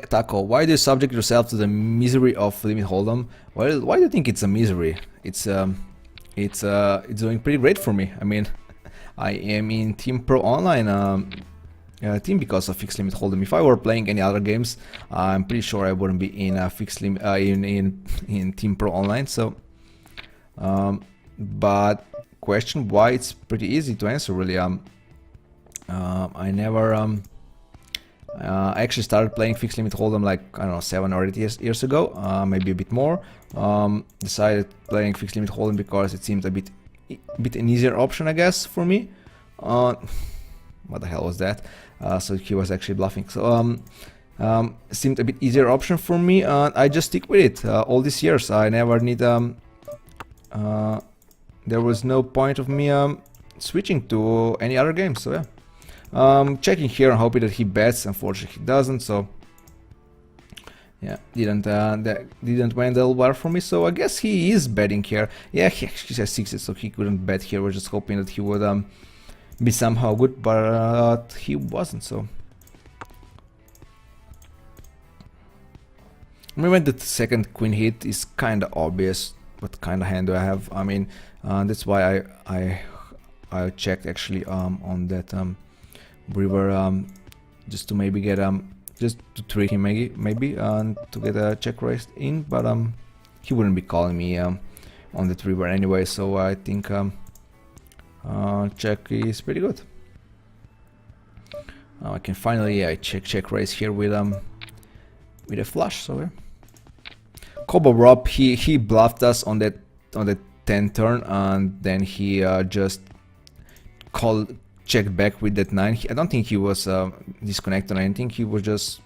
Taco, why do you subject yourself to the misery of limit hold'em? Well, why do you think it's a misery? It's doing pretty great for me. I mean, I am in Team Pro Online team because of fixed limit hold'em. If I were playing any other games, I'm pretty sure I wouldn't be in fixed limit in Team Pro Online. So, but question why, it's pretty easy to answer really. I never I actually started playing fixed limit hold'em like, I don't know, 7 or 8 years ago, maybe a bit more. Decided playing fixed limit hold'em because it seemed a bit an easier option, I guess, for me. What the hell was that? So he was actually bluffing. So seemed a bit easier option for me, and I just stick with it all these years. I never need there was no point of me switching to any other game. So yeah. Checking here and hoping that he bets. Unfortunately, he doesn't. So yeah, didn't win that well for me. So I guess he is betting here. Yeah, he has 6s, so he couldn't bet here. We're just hoping that he would be somehow good, but he wasn't. So I mean, when the second queen hit is kind of obvious what kind of hand do I have. I mean, that's why I checked actually on that river just to maybe get just to trick him maybe to get a check raised in, but he wouldn't be calling me on that river anyway. So I think check is pretty good. I can finally check raise here with a flush. So yeah. Kobo Rob, he bluffed us on that 10 turn, and then he just checked back with that 9. I don't think he was disconnected or anything. He was just,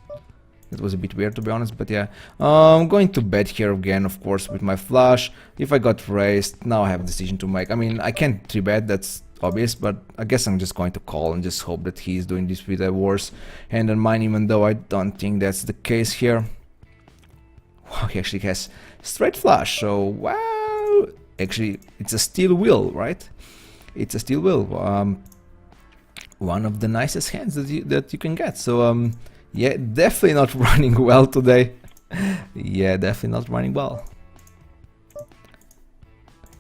it was a bit weird to be honest. But yeah, I'm going to bet here again, of course, with my flush. If I got raised, now I have a decision to make. I mean, I can't 3-bet, that's obvious, but I guess I'm just going to call and just hope that he's doing this with a worse hand than mine, even though I don't think that's the case here. Wow, he actually has straight flush, so wow, actually it's a steel wheel, right? It's a steel wheel, one of the nicest hands that you can get. So yeah, definitely not running well today. Yeah, definitely not running well.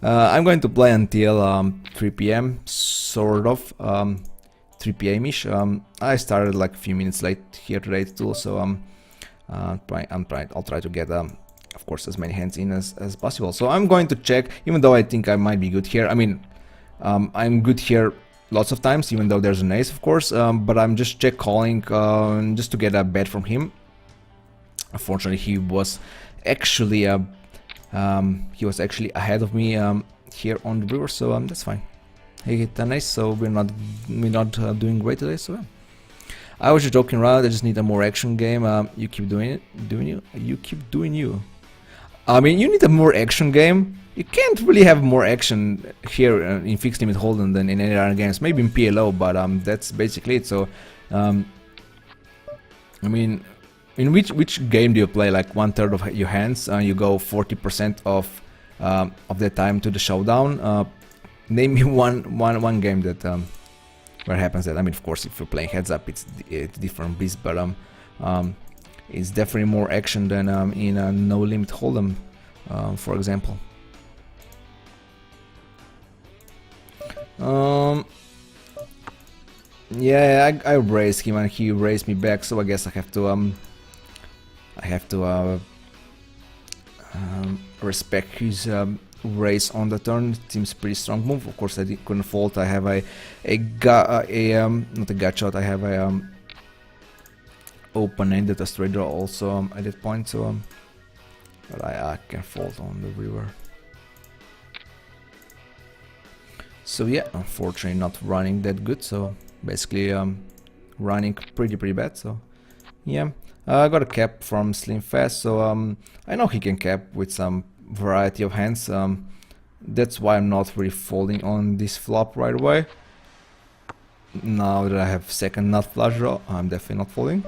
I'm going to play until 3 p.m. sort of 3 p.m.ish. I started like a few minutes late here today too, so I'll try to get of course as many hands in as possible. So I'm going to check, even though I think I might be good here. I mean, I'm good here lots of times, even though there's an ace, of course, but I'm just check calling just to get a bet from him. Unfortunately, he was actually ahead of me here on the river, so that's fine. He hit an ace, so we're not doing great today. So yeah. I was just joking around. I just need a more action game. You keep doing it, you keep doing you. I mean, you need a more action game. You can't really have more action here in fixed limit hold'em than in any other games. Maybe in PLO, but that's basically it. So, I mean, in which game do you play like 1/3 of your hands? You go 40% of that time to the showdown. Name me one game that where happens that. I mean, of course, if you're playing heads up, it's different beast, but it's definitely more action than in a no limit hold'em, for example. Yeah, I raised him and he raised me back, so I guess I have to respect his raise on the turn. It seems pretty strong move. Of course, I couldn't fold. I have not a gut shot. I have a open-ended a straight draw also at that point. So, but I can fold on the river. So yeah, unfortunately not running that good. So basically running pretty bad. So yeah, I got a cap from Slim Fast. So I know he can cap with some variety of hands. That's why I'm not really folding on this flop right away. Now that I have second nut flush draw, I'm definitely not folding.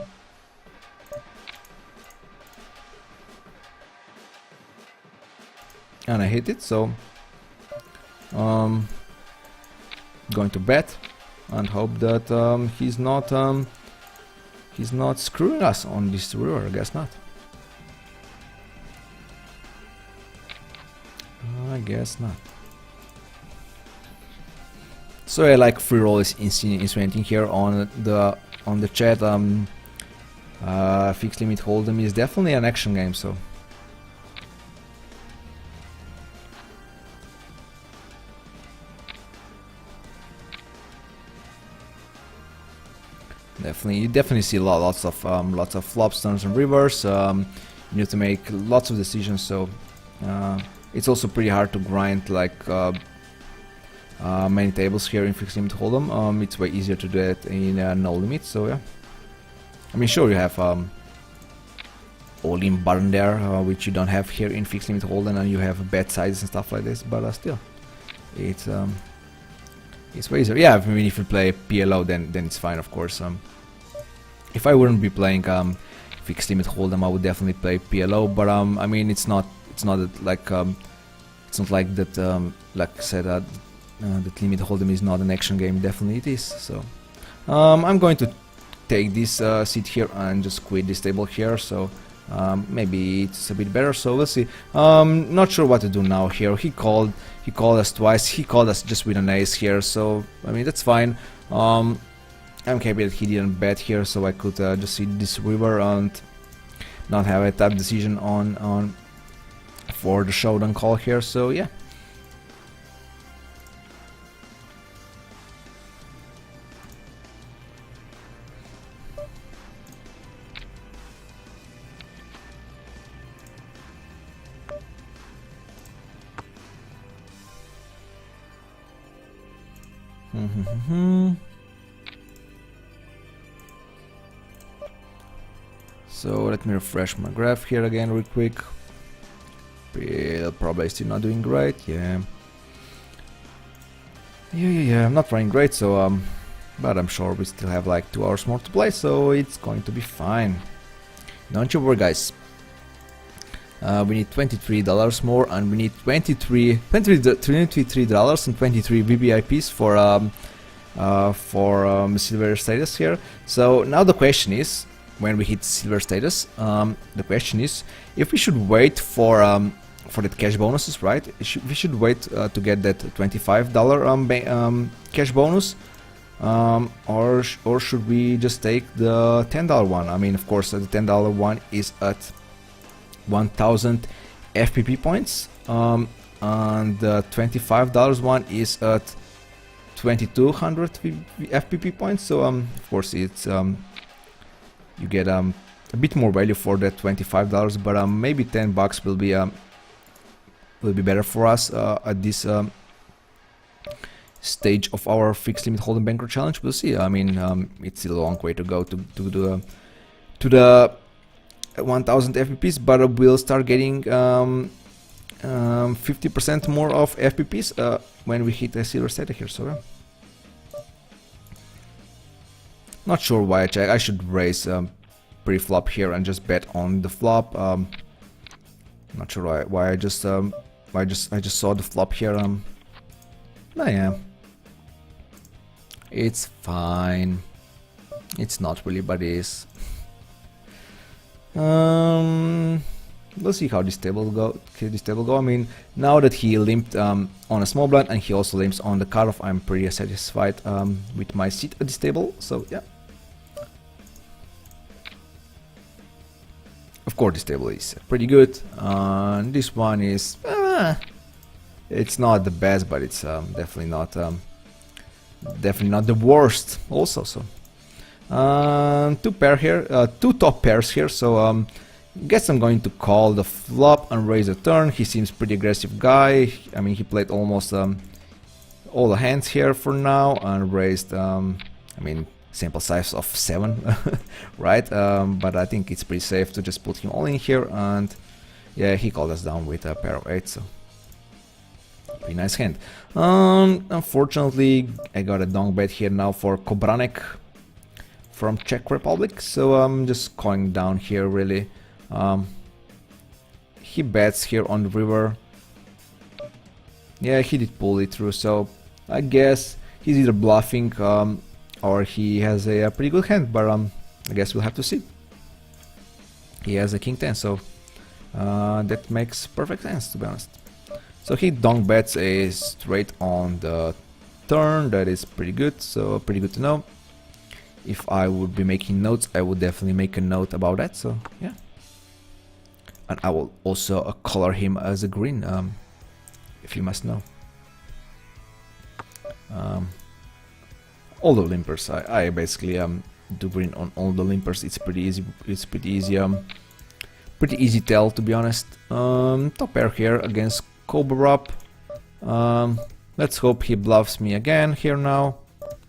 And I hit it, so going to bet and hope that he's not He's not screwing us on this river, I guess not. I guess not. So I like free roll is insinuating here on the chat. Fixed limit hold'em is definitely an action game, so. You definitely see lots of flops, turns, and rivers. You need to make lots of decisions, so it's also pretty hard to grind like many tables here in fixed limit hold'em. It's way easier to do it in no limit. So yeah, I mean, sure, you have all-in button there, which you don't have here in fixed limit hold'em, and you have bet sizes and stuff like this. But still, it's way easier. Yeah, I mean, if you play PLO, then it's fine, of course. If I wouldn't be playing fixed limit hold'em, I would definitely play PLO. But I mean, it's not like that. Like I said, that limit hold'em is not an action game. Definitely it is. So I'm going to take this seat here and just quit this table here. So maybe it's a bit better. So we'll see. Not sure what to do now here. He called us twice. He called us just with an ace here. So I mean, that's fine. I'm happy that he didn't bet here, so I could just see this river and not have a tough decision on for the showdown call here. So yeah. So let me refresh my graph here again real quick. Probably still not doing great. Yeah, I'm not running great, so but I'm sure we still have like 2 hours more to play, so it's going to be fine. Don't you worry, guys. We need $23 more, and we need $23 and 23 VVIPs for silver status here. So now the question is, when we hit silver status, the question is if we should wait for that cash bonuses, right? We should wait to get that $25 cash bonus, or should we just take the $10 one? I mean, of course, the $10 one is at 1000 FPP points, and the $25 one is at 2200 FPP points. So of course it's you get a bit more value for that $25, but maybe $10 will be better for us at this stage of our fixed limit hold'em bankroll challenge. We'll see. I mean, it's still a long way to go to the 1000 FPPs, but we'll start getting 50% more of FPPs when we hit a silver status here. So not sure why I should raise pre-flop here and just bet on the flop. Not sure why I just saw the flop here. But yeah, it's fine. It's not really, but it is. We'll see how this table go. I mean, now that he limped on a small blind and he also limps on the cutoff, I'm pretty satisfied with my seat at this table. So yeah. Of course, this table is pretty good. This one is, it's not the best, but it's definitely not the worst. Also, so two top pairs here. So guess I'm going to call the flop and raise a turn. He seems pretty aggressive guy. I mean, he played almost all the hands here for now and raised. I mean, sample size of 7, right? But I think it's pretty safe to just put him all in here, and yeah, he called us down with a pair of 8, so pretty nice hand. Unfortunately, I got a donk bet here now for Kobranek from Czech Republic, so I'm just calling down here really. He bets here on the river. Yeah, he did pull it through, so I guess he's either bluffing or he has a pretty good hand, but I guess we'll have to see. He has a king 10, so that makes perfect sense, to be honest. So he donk bets a straight on the turn. That is pretty good, so pretty good to know. If I would be making notes, I would definitely make a note about that, so yeah. And I will also color him as a green, if you must know. All the limpers, I basically do green on all the limpers. It's pretty easy. It's pretty easy tell, to be honest. Top pair here against Cobra. Let's hope he bluffs me again here now,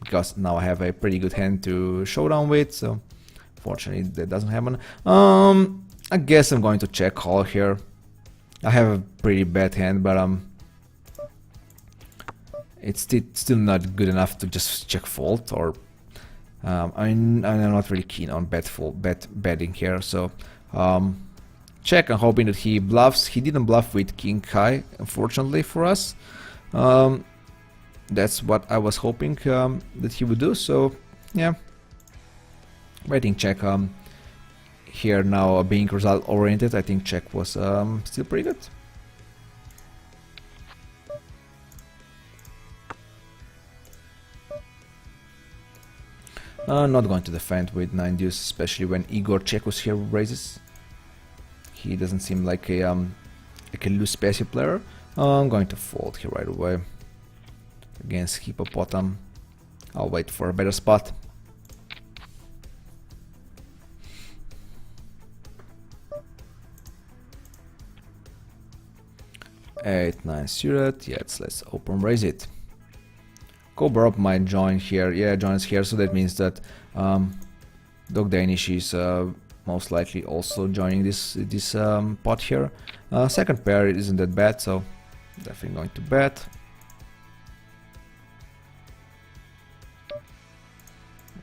because now I have a pretty good hand to showdown with. So fortunately that doesn't happen. I guess I'm going to check call here. I have a pretty bad hand, but it's still not good enough to just check fold, or I'm not really keen on betting here. So check. I'm hoping that he bluffs. He didn't bluff with king high, unfortunately for us. That's what I was hoping that he would do. So yeah, betting check. Here now, being result oriented, I think check was still pretty good. Not going to defend with 9 deuce, especially when Igor Chekos here raises. He doesn't seem like a loose passive player. I'm going to fold here right away against Hippopotam. I'll wait for a better spot. Eight, 9 suited. Yes, let's open raise it. Cobra might join here. Yeah, joins here, so that means that Dog Danish is most likely also joining this pot here. Second pair isn't that bad, so definitely going to bet.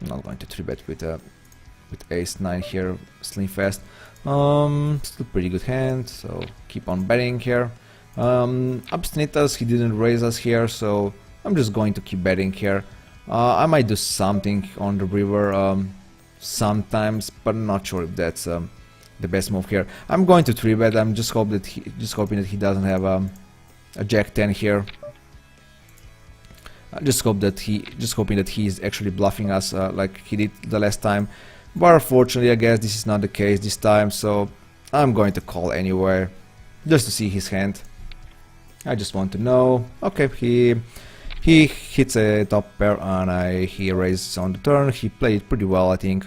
I'm not going to 3-bet with ace 9 here, slim fast. Still pretty good hand, so keep on betting here. Abstinitas, he didn't raise us here, so I'm just going to keep betting here. I might do something on the river sometimes, but I'm not sure if that's the best move here. I'm going to 3-bet. I'm just hoping that he doesn't have a jack 10 here. I just hoping that he's actually bluffing us like he did the last time. But unfortunately, I guess this is not the case this time, so I'm going to call anyway, just to see his hand. I just want to know. Okay, he hits a top pair and he raises on the turn. He played pretty well, I think.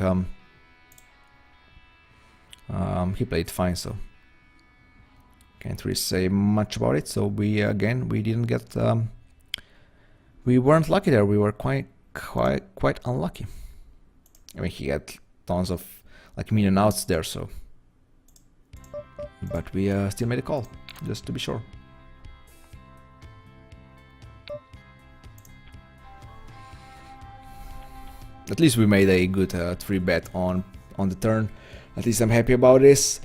He played fine, so can't really say much about it. So we didn't get. We weren't lucky there. We were quite unlucky. I mean, he had tons of like million outs there, so. But we still made a call, just to be sure. At least we made a good 3-bet on the turn. At least I'm happy about this.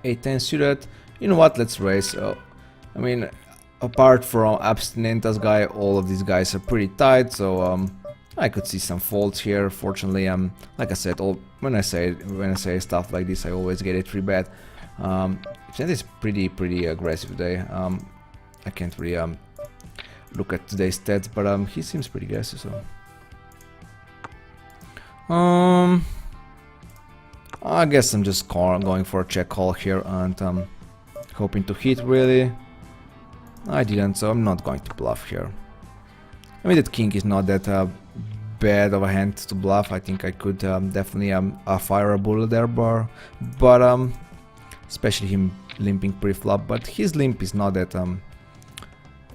A10 suited. You know what? Let's raise. I mean, apart from Abstinentas guy, all of these guys are pretty tight. So I could see some folds here. Fortunately, like I said, when I say stuff like this, I always get a 3-bet. It's pretty aggressive today. I can't really look at today's stats, but he seems pretty aggressive. So I guess I'm just going for a check call here and hoping to hit, really. I didn't, so I'm not going to bluff here. I mean, that king is not that bad of a hand to bluff. I think I could definitely fire a bullet there, but especially him limping pre-flop. But his limp is not that.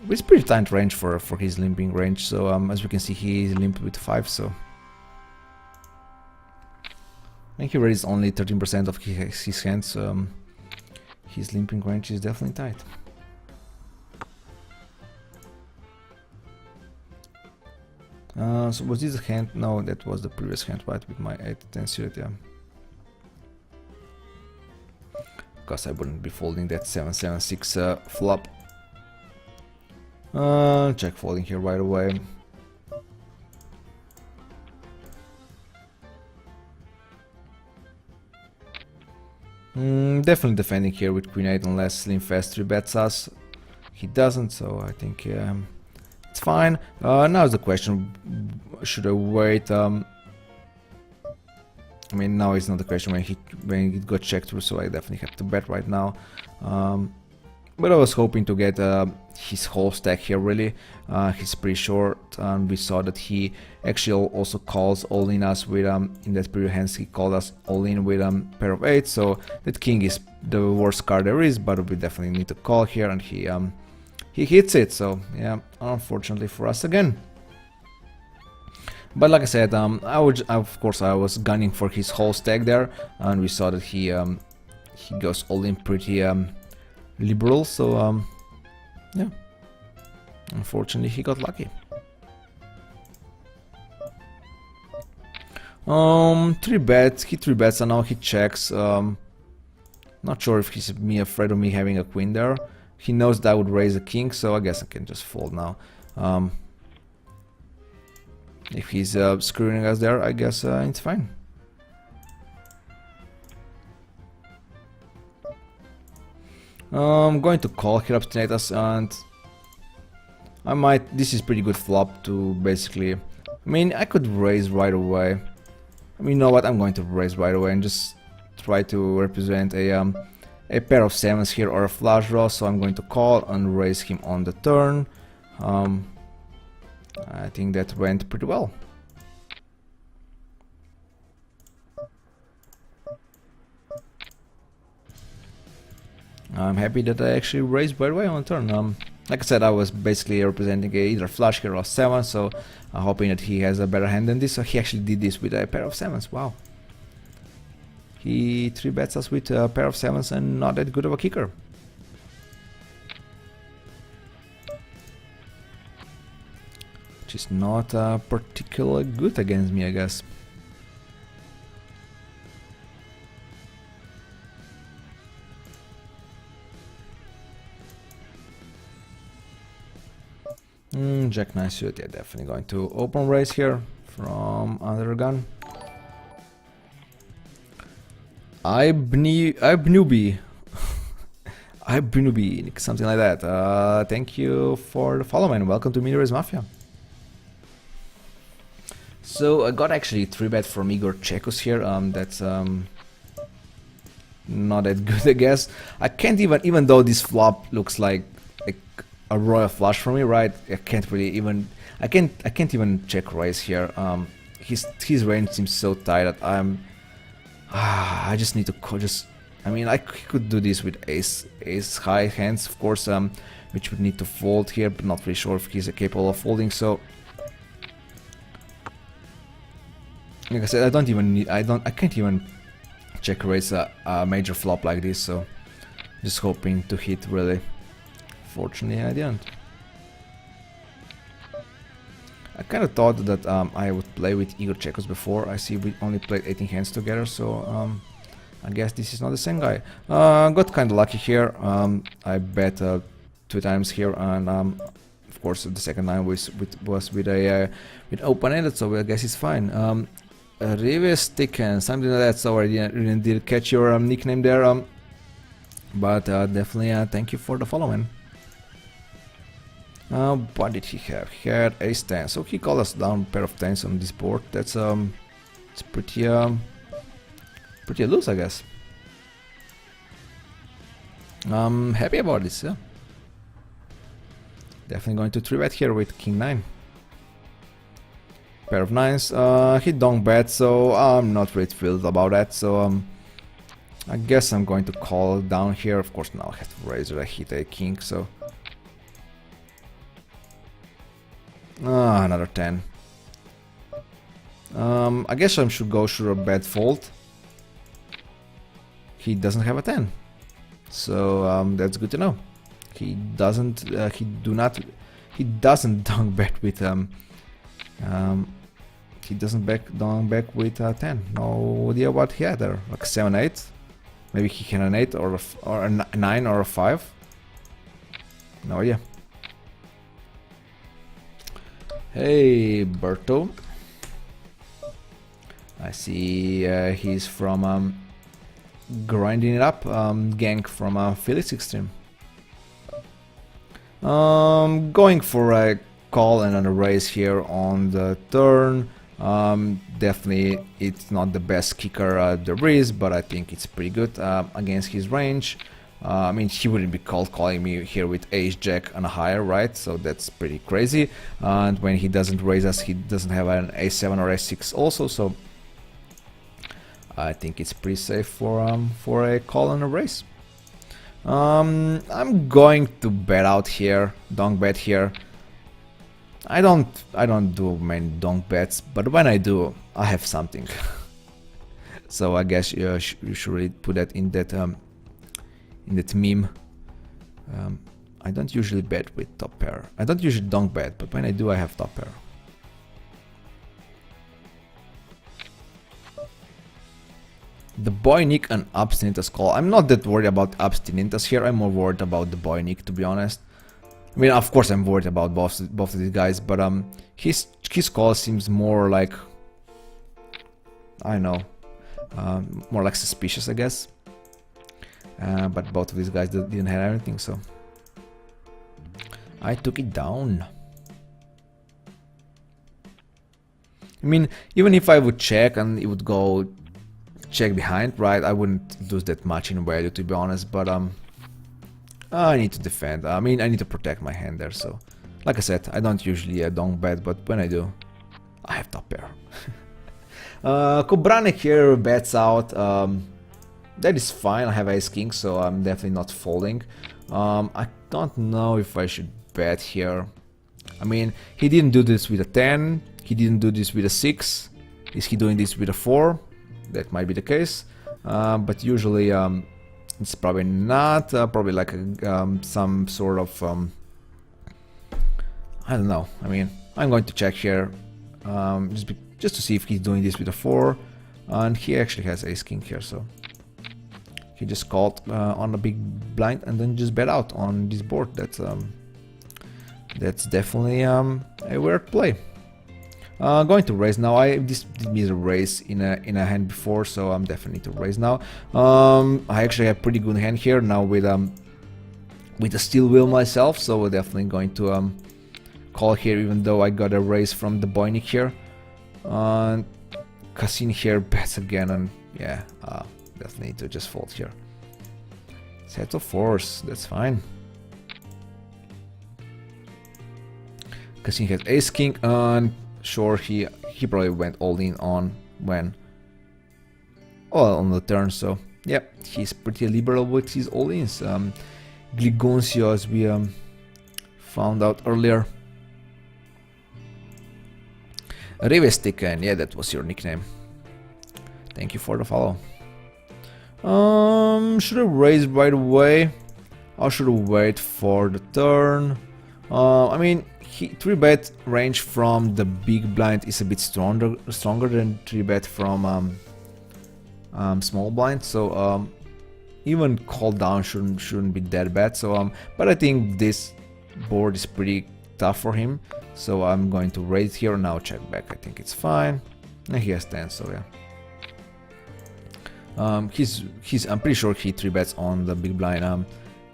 It's pretty tight range for his limping range. So as we can see, he limped with 5. So When he raised only 13% of his hands, his limping range is definitely tight. So was this a hand? No, that was the previous hand, right? With my 8-10 suit, yeah. Because I wouldn't be folding that 7-7-6 flop. Check folding here right away. Definitely defending here with Queen 8 unless Slim Fast 3-bets us. He doesn't, so I think it's fine. Now is the question, should I wait? I mean, now it's not the question when it got checked through, so I definitely have to bet right now. But I was hoping to get his whole stack here, really. He's pretty short, and we saw that he actually also calls all in us with, in that previous hands, he called us all in with pair of 8, so that king is the worst card there is, but we definitely need to call here, and he hits it, so yeah, unfortunately for us again. But like I said, of course I was gunning for his whole stack there, and we saw that he goes all in pretty liberal, so yeah, unfortunately he got lucky. 3-bets, he 3-bets, and now he checks. Not sure if he's afraid of me having a queen there. He knows that I would raise a king, so I guess I can just fold now. If he's screwing us there, I guess it's fine. I'm going to call here, obstinate us, and I might. This is pretty good flop to basically. I mean, I could raise right away. I mean, you know what? I'm going to raise right away and just try to represent a pair of 7s here or a flush draw. So I'm going to call and raise him on the turn. I think that went pretty well. I'm happy that I actually raised right away on the turn. Like I said, I was basically representing either flush here or 7, so I'm hoping that he has a better hand than this. So he actually did this with a pair of 7s. Wow. He 3-bets us with a pair of 7s and not that good of a kicker. Which is not particularly good against me, I guess. Jack 9 suit, yeah, definitely going to open raise here from under the gun. Ibnubi. Ibnubi, something like that. Thank you for the follow, man. Welcome to Mini-Raise Mafia. So I got actually 3-bet from Igor Chekos here. That's not that good, I guess. I can't even though this flop looks like a royal flush for me, right? I can't even check raise here. His range seems so tight that I just need to I mean, I could do this with ace high hands, of course, which would need to fold here, but not really sure if he's capable of folding. So, like I said, I can't even check raise a major flop like this. So, just hoping to hit really. Fortunately, I didn't. I kind of thought that I would play with Igor Chekos before. I see we only played 18 hands together, so I guess this is not the same guy. Got kind of lucky here. I bet 2 times here, and of course the second time was with open-ended, so I guess it's fine. Rive and something like that. So I didn't catch your nickname there, but definitely thank you for the follow, man. What did he have? He had ace 10, so he called us down pair of 10s on this board. That's it's pretty loose, I guess. I'm happy about this, yeah. Definitely going to 3-bet here with king 9. Pair of 9s. He don't bet, so I'm not really thrilled about that. So I guess I'm going to call down here. Of course, now I have to raise it. I hit a king, so. Another 10. I guess I should go sure a bet fold. he doesn't have a 10. So that's good to know. He doesn't he doesn't dunk bet with he doesn't dunk back with 10. No idea what he had there. Like 7, 8. Maybe he had an 8 or a 9 or a 5. No idea. Hey, Berto. I see he's from Grinding It Up gang from Felix Extreme. Going for a call and a raise here on the turn. Definitely it's not the best kicker there is, but I think it's pretty good against his range. I mean, he wouldn't be calling me here with ace jack and higher, right? So that's pretty crazy. And when he doesn't raise us, he doesn't have an a7 or a6 also, so I think it's pretty safe for a call and a raise. I'm going to bet out here, donk bet here. I don't do many donk bets, but when I do, I have something. So I guess you should really put that in that meme. I don't usually bet with top pair. I don't usually donk bet, but when I do, I have top pair. The boy Nick and Abstinentus call. I'm not that worried about Abstinentus here. I'm more worried about the boy Nick, to be honest. I mean, of course, I'm worried about both of these guys, but his call seems more like, I don't know, more like suspicious, I guess. But both of these guys didn't have anything, so I took it down. I mean, even if I would check and it would go check behind, right, I wouldn't lose that much in value, to be honest, but I need to defend. I mean, I need to protect my hand there, so like I said, I don't usually donk bet, but when I do, I have top pair. Kobranek here bets out. That is fine. I have ace king, so I'm definitely not folding. I don't know if I should bet here. I mean, he didn't do this with a 10. He didn't do this with a 6. Is he doing this with a 4? That might be the case. But usually it's probably not. Probably like some sort of I don't know. I mean, I'm going to check here just to see if he's doing this with a 4. And he actually has ace king here, so he just called on a big blind and then just bet out on this board. That's definitely a weird play. Going to raise now. This did me a raise in a hand before, so I'm definitely to raise now. I actually have pretty good hand here now with a steel wheel myself, so we're definitely going to call here, even though I got a raise from the Boynik here. Cassine here bets again, and yeah, definitely need to just fold here. Set of 4s, that's fine. Cassine has ace king, and sure, he probably went all in on on the turn, so yeah, he's pretty liberal with his all-ins. Gligoncio, as we found out earlier. Rivestiken, yeah, that was your nickname. Thank you for the follow. Should I raise right away? Or should I wait for the turn? I mean, 3-bet range from the big blind is a bit stronger than 3-bet from small blind, so even call down shouldn't be that bad. So but I think this board is pretty tough for him, so I'm going to raise here now, check back. I think it's fine, and he has 10, so yeah. I'm pretty sure he 3-bets on the big blind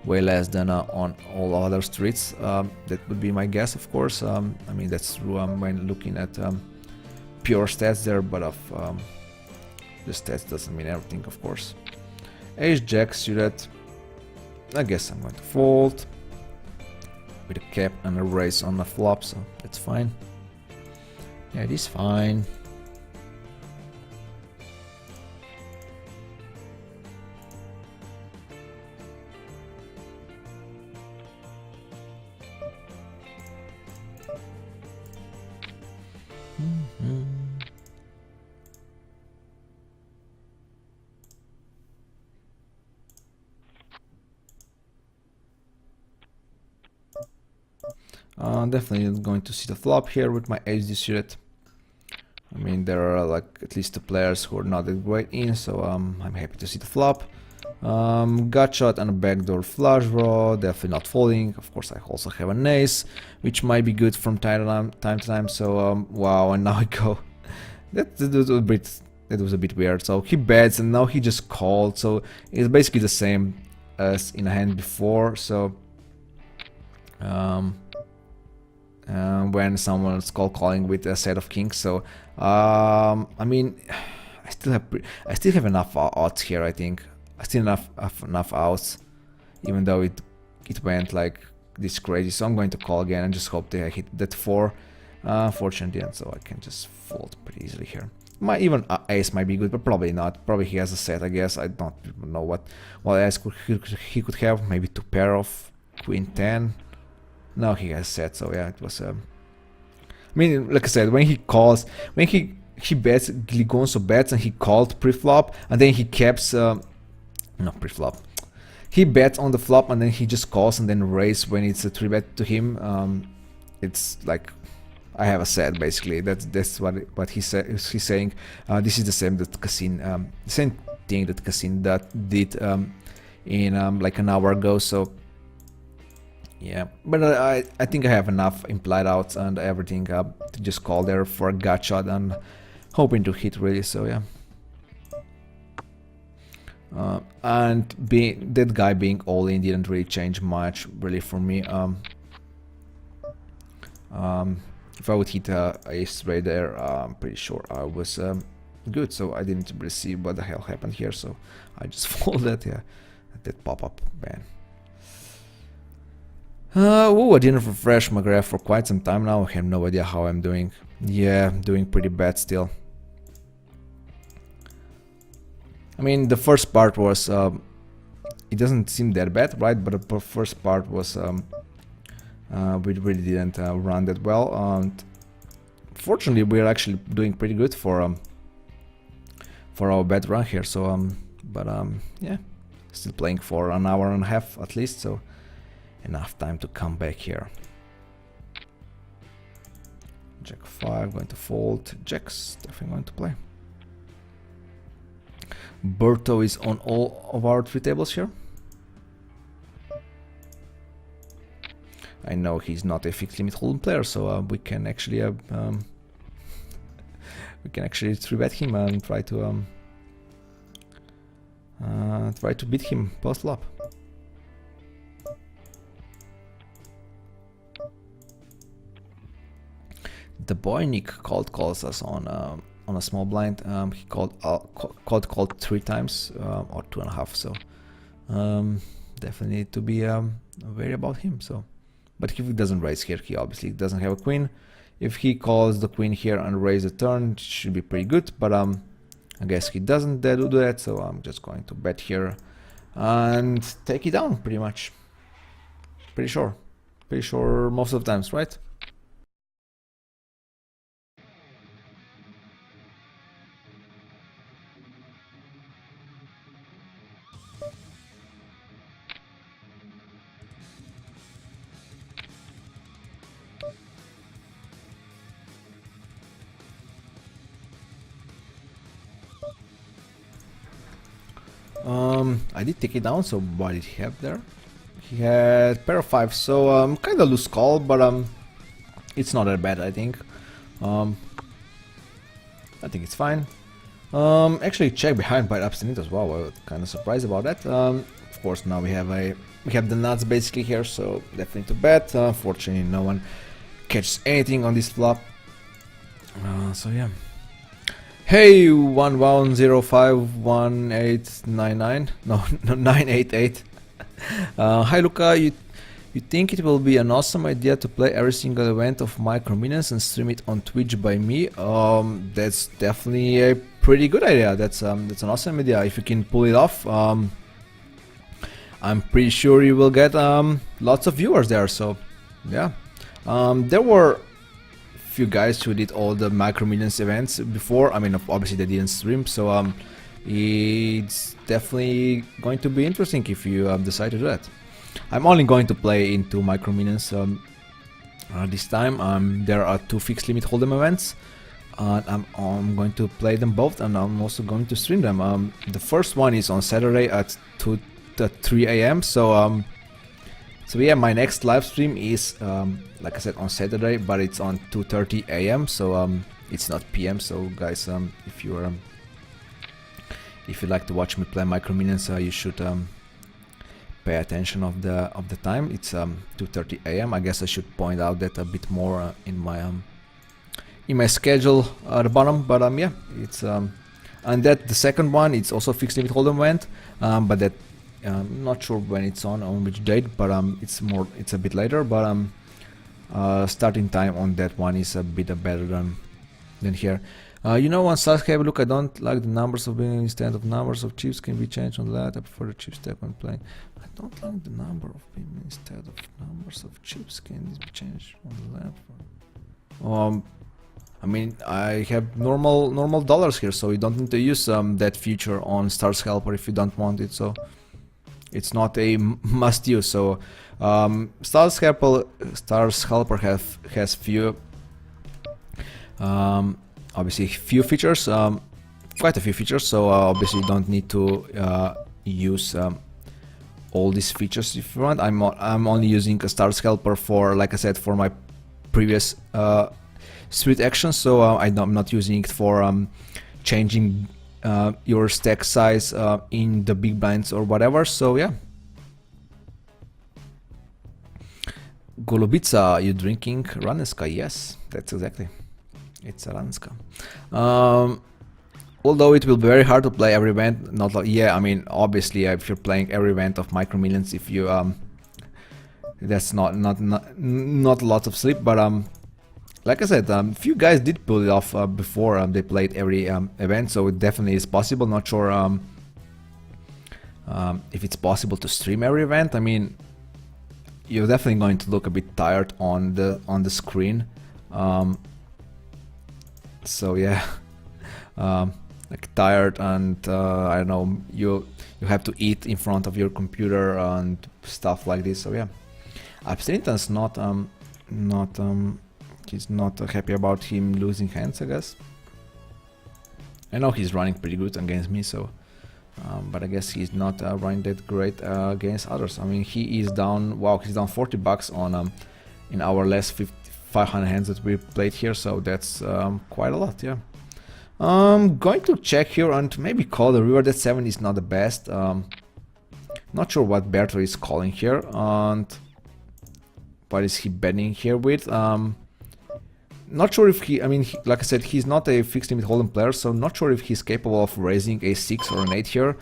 way less than on all other streets. That would be my guess, of course. I mean, that's true when looking at pure stats there, but the stats doesn't mean everything, of course. Ace jack suited. I guess I'm going to fold with a cap and a raise on the flop, so that's fine. Yeah, it is fine. Definitely going to see the flop here with my ace suited. I mean, there are like at least 2 players who are not that great in, so I'm happy to see the flop. Gut shot and a backdoor flush draw, definitely not folding. Of course, I also have an ace, which might be good from time to time. So wow, and now I go. That was a bit weird. So he bets and now he just called. So it's basically the same as in a hand before. So when someone's calling with a set of kings. So I mean, I still have enough odds here. I think I still have enough outs, even though it went like this crazy. So I'm going to call again and just hope that I hit that 4. Fortunately, and so I can just fold pretty easily here. Even ace might be good, but probably not. Probably he has a set, I guess. I don't know what ace he could have. Maybe 2 pair of queen 10. No, he has set. So yeah, it was. I mean, like I said, when he calls, when he bets, Gligonzo bets, and he called pre-flop, and then he caps. No, pre-flop. He bets on the flop, and then he just calls, and then raise when it's a 3-bet to him. It's like, I have a set basically. That's what he's saying. This is the same that Cassin, same thing that Cassin did in like an hour ago. So yeah, but I think I have enough implied outs and everything to just call there for a gut shot and hoping to hit really. So yeah. And that guy being all in didn't really change much really for me. If I would hit ace right there, I'm pretty sure I was good, so I didn't really see what the hell happened here, so I just folded. Yeah, that pop-up ban. Oh, I didn't refresh my graph for quite some time now. I have no idea how I'm doing. Yeah, doing pretty bad still. I mean, the first part was it doesn't seem that bad, right? But the first part was we really didn't run that well, and fortunately we're actually doing pretty good for our bad run here. So yeah, still playing for an hour and a half at least, so enough time to come back here. Jack 5 going to fold, Jacks definitely going to play. Berto is on all of our 3 tables here. I know he's not a fixed limit hold'em player, so we can actually 3-bet him and try to beat him post flop. The boy Nick calls us on a small blind. He called 3 times or 2.5. So definitely need to be wary about him. So. But if he doesn't raise here, he obviously doesn't have a queen. If he calls the queen here and raises the turn, it should be pretty good. But I guess he doesn't do that, so I'm just going to bet here and take it down pretty much. Pretty sure most of the times, right? I did take it down, so what did he have there? He had pair of 5, so kind of loose call, but it's not that bad, I think. I think it's fine. Actually check behind by abstinent as well. I was kind of surprised about that. Of course, now we have the nuts basically here, so definitely to bet. Fortunately, no one catches anything on this flop. So yeah. Hey, 11051899. No, 988. Hi Luca, you think it will be an awesome idea to play every single event of Micro Minions and stream it on Twitch by me? That's definitely a pretty good idea. That's an awesome idea. If you can pull it off, I'm pretty sure you will get lots of viewers there. So yeah, there were few guys who did all the Micro Minions events before. I mean, obviously they didn't stream, so it's definitely going to be interesting if you decide to do that. I'm only going to play into Micro Minions This time there are 2 fixed limit hold'em events. I'm going to play them both, and I'm also going to stream them. The first one is on Saturday at 3 a.m. So yeah, my next live stream is like I said on Saturday, but it's on 2:30 a.m. So it's not p.m. So guys, if you like to watch me play Micro Minions, you should pay attention of the time. It's 2:30 a.m. I guess I should point out that a bit more in my schedule at the bottom, but yeah, it's and that the second one, it's also fixed limit hold'em event, but that I'm not sure when it's on which date, but it's a bit later, but starting time on that one is a bit better than here. You know, on Sasuke, look, I don't like the numbers of being instead of numbers of chips can be changed on the left. I prefer the chip stack when playing. I don't like the number of being instead of numbers of chips can be changed on the left. I mean, I have normal dollars here, so you don't need to use that feature on Stars Helper if you don't want it. So it's not a must use. So Stars Helper has few obviously few features, quite a few features. So obviously you don't need to use all these features if you want. I'm only using a Stars Helper for, like I said, for my previous suite action, so I'm not using it for changing your stack size in the big blinds or whatever. So yeah. Golubica, you drinking Raneska? Yes, that's exactly. It's a Raneska. Although it will be very hard to play every event. Not like, yeah, I mean, obviously if you're playing every event of Micro Millions, if you that's not a lot of sleep, but like I said, few guys did pull it off before they played every event, so it definitely is possible. Not sure if it's possible to stream every event. I mean, you're definitely going to look a bit tired on the screen. So yeah, like tired, and I don't know, you have to eat in front of your computer and stuff like this. So yeah, Abstinence he's not happy about him losing hands, I guess. I know he's running pretty good against me, so but I guess he's not running that great against others. I mean, he is down. Wow, he's down $40 on in our last 500 hands that we played here, so that's quite a lot. Yeah. Going to check here and maybe call the river. That 7 is not the best. Not sure what Berto is calling here, and what is he betting here with. Not sure if he, I mean, like I said, he's not a fixed limit hold'em player, so not sure if he's capable of raising a 6 or an 8 here.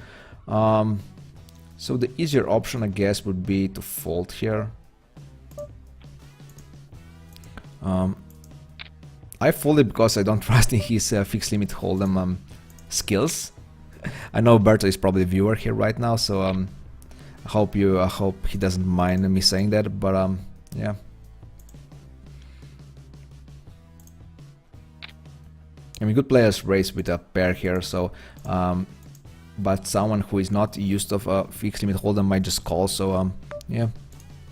So the easier option, I guess, would be to fold here. I folded because I don't trust in his fixed limit hold'em skills. I know Berto is probably a viewer here right now, so I hope he doesn't mind me saying that, but yeah. I mean, good players raise with a pair here, so but someone who is not used of a fixed limit hold'em might just call, so yeah,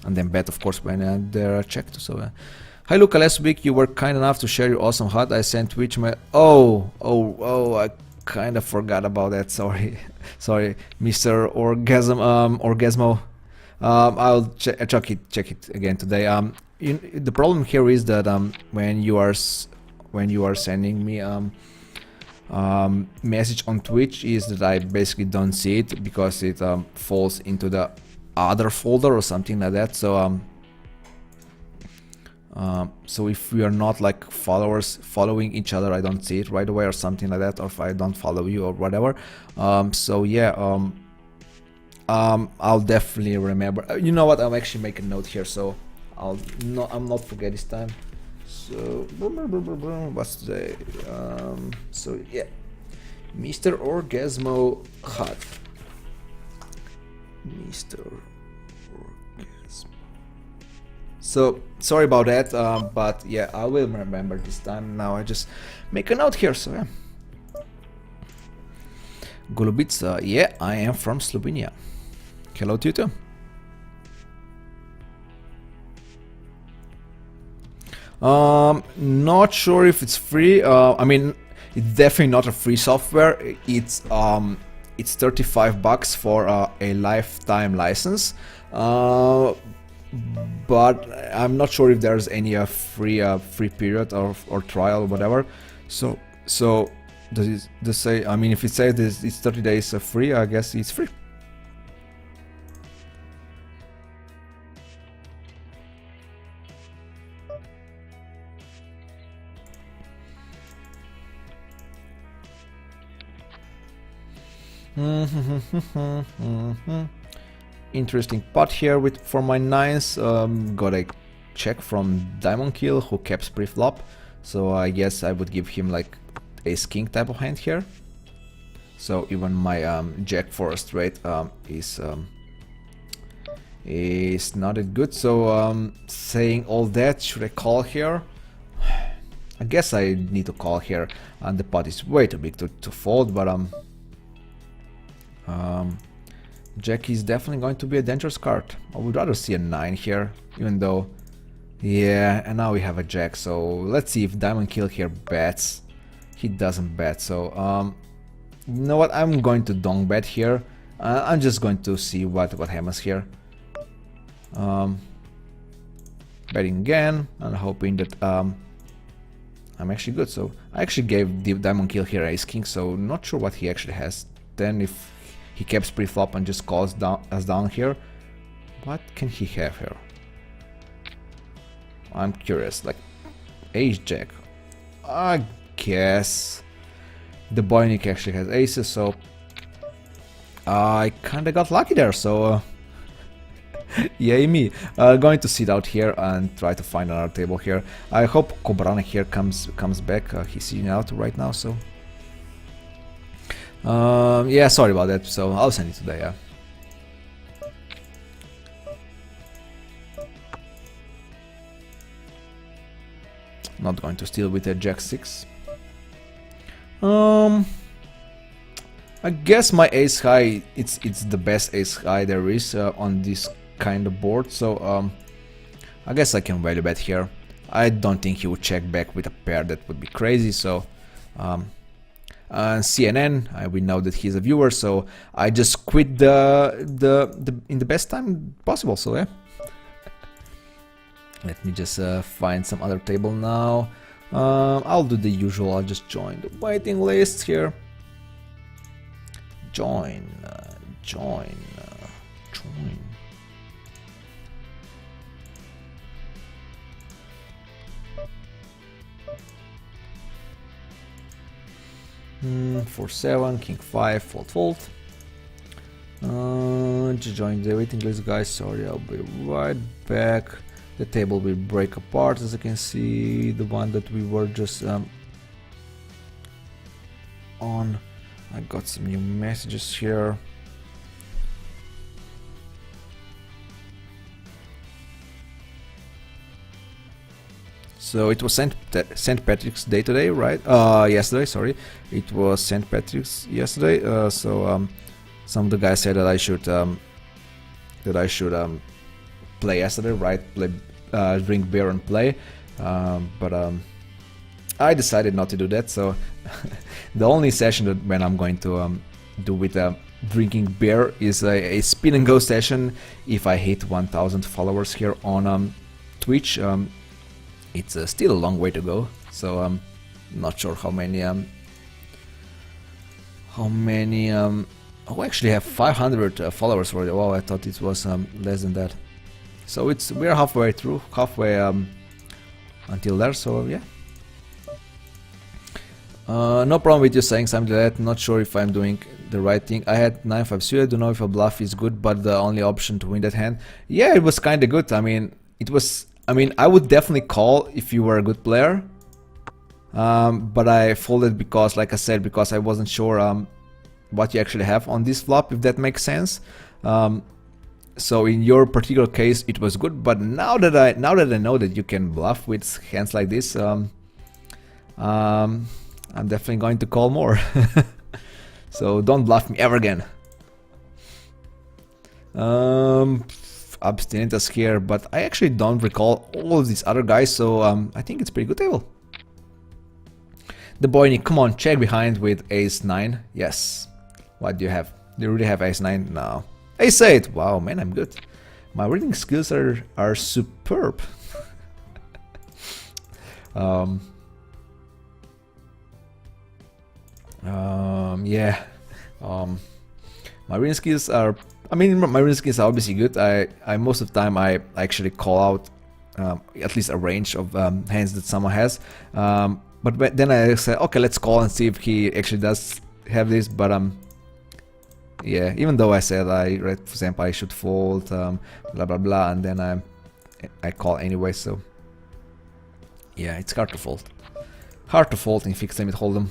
and then bet, of course, when they're checked. So hi Luca, last week you were kind enough to share your awesome HUD. I sent Twitch my I kind of forgot about that. Sorry, Mr. Orgasmo. I'll check it again today. The problem here is that when you are sending me message on Twitch is that I basically don't see it because it falls into the other folder or something like that. So so if we are not like following each other, I don't see it right away or something like that, or if I don't follow you or whatever. So yeah, I'll definitely remember. You know what? I'll actually make a note here, so I'm not forget this time. So what's today? So yeah, Mr. Orgasmo HUD. Mr. Orgasmo. So sorry about that, but yeah, I will remember this time. Now I just make a note here. So yeah. Golubica, yeah, I am from Slovenia. Hello to you too. Not sure if it's free. I mean, it's definitely not a free software. It's 35 bucks for a lifetime license. But I'm not sure if there's any free period or trial or whatever. So does it say? I mean, if it says it's 30 days free, I guess it's free. Interesting pot here for my 9s. Got a check from Diamond Kill who caps pre-flop, so I guess I would give him like ace king type of hand here. So even my jack for a straight is not that good. So saying all that, should I call here? I guess I need to call here, and the pot is way too big to fold, but Jack is definitely going to be a dangerous card. I would rather see a 9 here, even though, yeah, and now we have a Jack, so let's see if Diamond Kill here bets. He doesn't bet, so you know what, I'm going to dong bet here. I'm just going to see what happens here. Betting again, and hoping that I'm actually good. So I actually gave the Diamond Kill here ace king, so not sure what he actually has. Then if he caps pre-flop and just calls us down here, what can he have here? I'm curious, like ace jack. I guess the boy Nick actually has aces, so I kinda got lucky there, so yay me. Going to sit out here and try to find another table here. I hope Kobrana here comes back. He's sitting out right now, so yeah, sorry about that, so I'll send it today, yeah. Not going to steal with a jack 6. I guess my ace high, it's the best ace high there is on this kind of board, so I guess I can value bet here. I don't think he would check back with a pair, that would be crazy, so CNN, we know that he's a viewer, so I just quit in the best time possible, so yeah. Let me just find some other table now. I'll do the usual, I'll just join the waiting list here. Join. 4-7, king 5, fold. Just join the waiting list, guys. Sorry, I'll be right back. The table will break apart, as you can see. The one that we were just on. I got some new messages here. So it was St. Patrick's Day today, right? Yesterday, sorry. It was St. Patrick's yesterday. So some of the guys said that I should play yesterday, right? Drink beer and play. But I decided not to do that. So the only session that when I'm going to do with drinking beer is a spin and go session. If I hit 1,000 followers here on Twitch. It's still a long way to go, so I'm not sure how many oh, actually have 500 followers already. Oh, I thought it was less than that. So we're halfway through, until there, so yeah. No problem with you saying something like that. Not sure if I'm doing the right thing. I had 9-5 suited. Don't know if a bluff is good, but the only option to win that hand. Yeah, it was kind of good. I mean, I would definitely call if you were a good player, but I folded because, like I said, because I wasn't sure what you actually have on this flop, if that makes sense. So in your particular case, it was good, but now that I know that you can bluff with hands like this, I'm definitely going to call more. So don't bluff me ever again. abstinentas here, but I actually don't recall all of these other guys, so I think it's a pretty good table. The Boyni, come on, check behind with ace-9. Yes. What do you have? Do you really have ace-9? No. Ace-8! Wow, man, I'm good. My reading skills are superb. Yeah. My reading skills are... I mean, my reading skills are obviously good. I most of the time I actually call out at least a range of hands that someone has. But then I say, okay, let's call and see if he actually does have this. But yeah, even though I said for example, I should fold, blah blah blah, and then I call anyway. So yeah, it's hard to fold. Hard to fold in fixed limit hold'em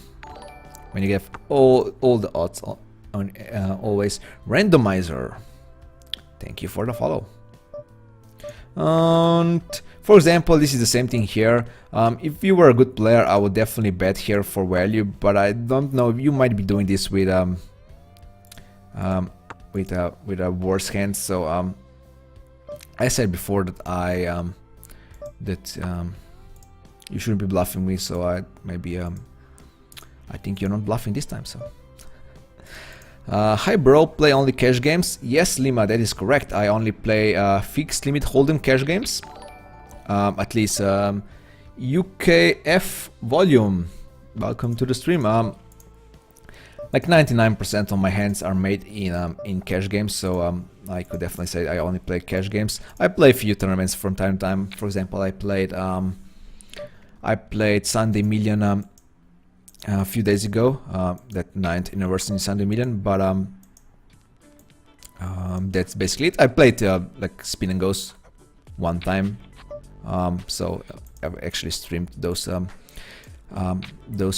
when you have all the odds on always. Randomizer, thank you for the follow. And for example, this is the same thing here. If you were a good player, I would definitely bet here for value, but I don't know, you might be doing this with a worse hand. So I said before that you shouldn't be bluffing me, so I think you're not bluffing this time. So hi bro, play only cash games? Yes, Lima, that is correct. I only play fixed limit hold'em cash games. At least UKF volume, welcome to the stream. Like 99% of my hands are made in cash games, so I could definitely say I only play cash games. I play a few tournaments from time to time. For example, I played Sunday Million a few days ago, that 9th anniversary Sunday Million, but that's basically it. I played like spin and goes one time, so I've actually streamed those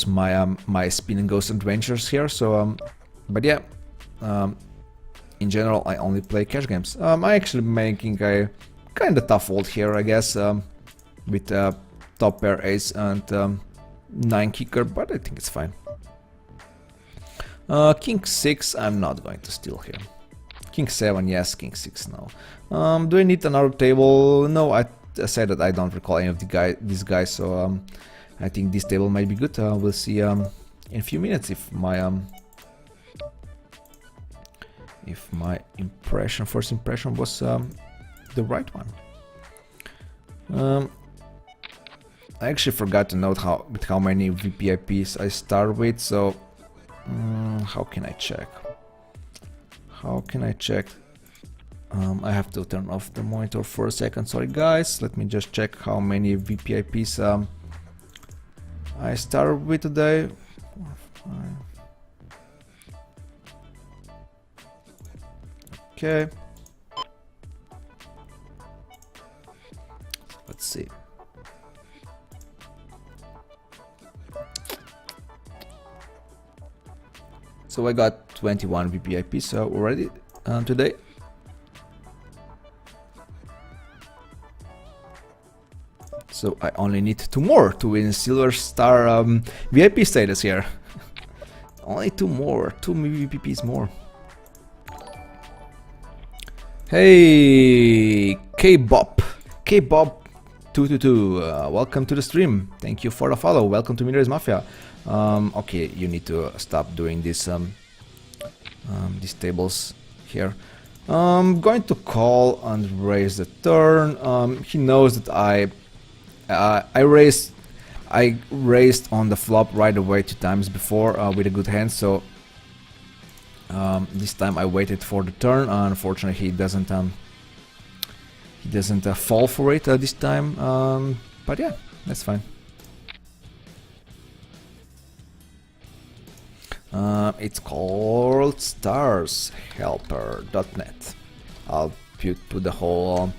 my spin and goes adventures here. So but yeah, in general I only play cash games. I actually making a kind of tough fold here, I guess, with top pair ace and 9 kicker, but I think it's fine. King 6, I'm not going to steal here. King 7, yes. King 6, no. Do I need another table? No, I said that I don't recall any of these guys, so I think this table might be good. We'll see in a few minutes if my first impression was the right one. I actually forgot to note how many VPIPs I start with, so how can I check? I have to turn off the monitor for a second, sorry guys. Let me just check how many VPIPs I started with today. 4, 5. Okay. Let's see. So I got 21 VPIPs already today. So I only need 2 more to win Silver Star VIP status here. Only 2 more, 2 VPPs more. Hey, K-Bop 222, welcome to the stream. Thank you for the follow. Welcome to Millionaires Mafia. Okay, you need to stop doing this these tables here. I'm going to call and raise the turn. He knows that I raised on the flop right away 2 times before with a good hand, so this time I waited for the turn. Unfortunately, he doesn't fall for it this time, but yeah, that's fine. It's called starshelper.net. I'll put the whole